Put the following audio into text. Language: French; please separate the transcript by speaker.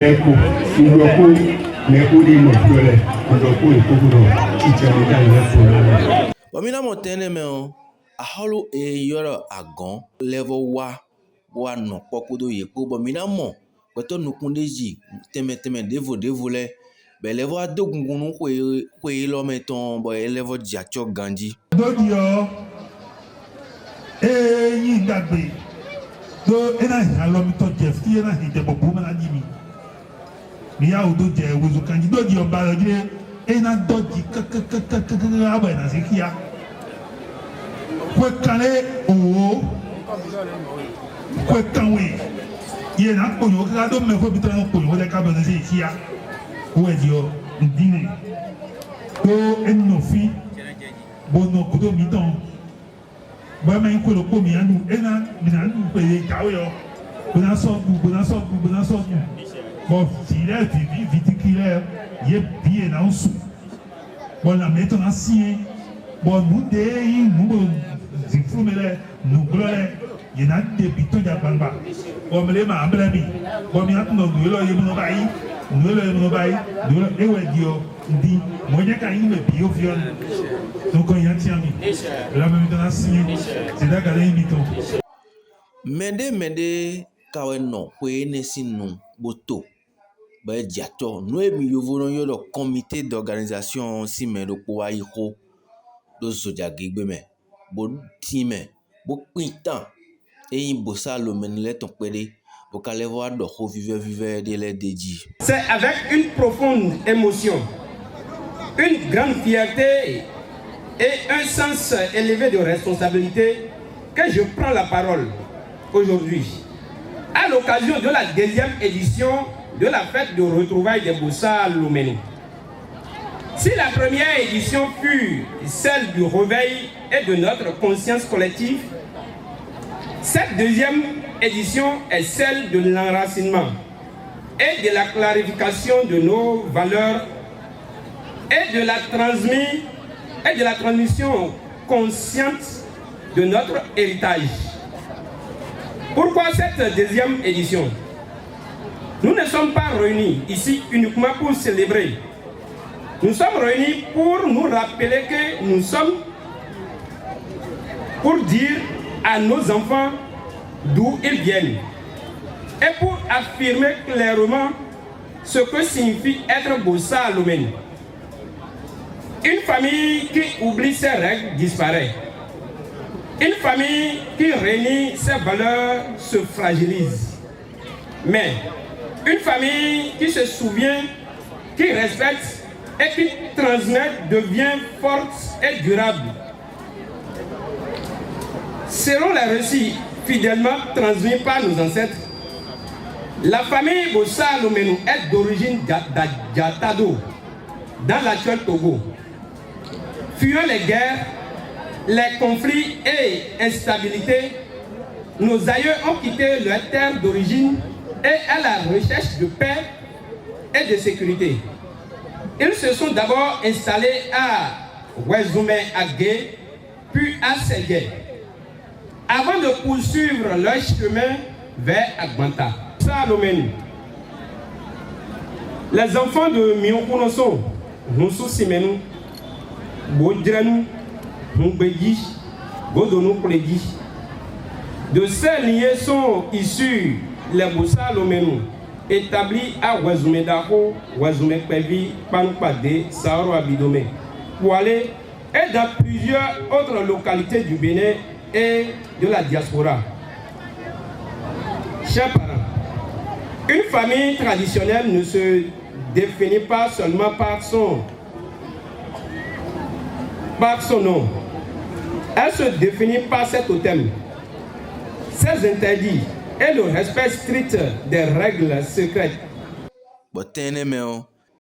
Speaker 1: Eko, Udoku, Nekudi Mokuele, Udoku, Ikudo, Chichariga, Lefu.
Speaker 2: Bamina motene me o aholo yoro agon level wa no pokudo yepo bamina mo kweto nukundeji teme devo le be level adogungun kwe lo meton bo level jacho ganji
Speaker 3: dodio yin dagbe do ena halo mi to je fi ena hide bobu ma jimi mi ya odo je wuzu kanji dodio ba je ena doji aba na sikia kwe kale o kwe kanwe ye na konyo ka do me ko bitana konyo le ka do na sikia o edio ndine ko enofi bono kudo mi don ba ma ko lo ko mi anu ena mi na anu pe tawo yo bona so bon s'il viticulaire ye bien na usu bon la meto na si bon nous de nous zifumele nous glore ye na de bito ja bamba bon me le ma amblami bon mi atu no lo ye no bai no bai ewe dio ndi mo je ka yin me bio fion donc on y a tiami la même dans la signé c'est d'accord invito
Speaker 2: mende kawe no kwe ne sinu boto ba jato no emi yovo no yo comité d'organisation si me do po wa iko do soja gbe me bo time bo pintan eyin bosa lo menile ton pede bo kale vo do ho vive de les deji.
Speaker 4: C'est avec une profonde émotion, une grande fierté et un sens élevé de responsabilité que je prends la parole aujourd'hui à l'occasion de la deuxième édition de la fête de retrouvailles des Bossa Lomene. Si la première édition fut celle du réveil et de notre conscience collective, cette deuxième édition est celle de l'enracinement et de la clarification de nos valeurs et de la transmission consciente de notre héritage. Pourquoi cette deuxième édition? Nous ne sommes pas réunis ici uniquement pour célébrer. Nous sommes réunis pour nous rappeler que nous sommes, pour dire à nos enfants d'où ils viennent et pour affirmer clairement ce que signifie être Bossa Lomene. Une famille qui oublie ses règles disparaît. Une famille qui renie ses valeurs se fragilise. Mais une famille qui se souvient, qui respecte et qui transmet devient forte et durable. Selon les récits fidèlement transmis par nos ancêtres, la famille Bossa Lomene est d'origine d'Atado, dans l'actuel Togo. Fuyant les guerres, les conflits et instabilités, nos aïeux ont quitté leur terre d'origine et à la recherche de paix et de sécurité. Ils se sont d'abord installés à Wezumé-Agé, puis à Ségué, avant de poursuivre leur chemin vers Agbanta. Salomène. Les enfants de Miokunoso, Noussou Simenu, Bodjrenou, Moubeji, Godonou Plégi. De ces liens sont issus les Bossa Lomene, établis à Wezumé-Dako, Wezumé-Kpevi, Panoupade, Saoro Abidome, Poualé et dans plusieurs autres localités du Bénin et de la diaspora. Chers parents, une famille traditionnelle ne se définit pas seulement par son nom. Elle se définit par ses totems, ses interdits et le respect strict des règles secrètes.
Speaker 2: Botene me o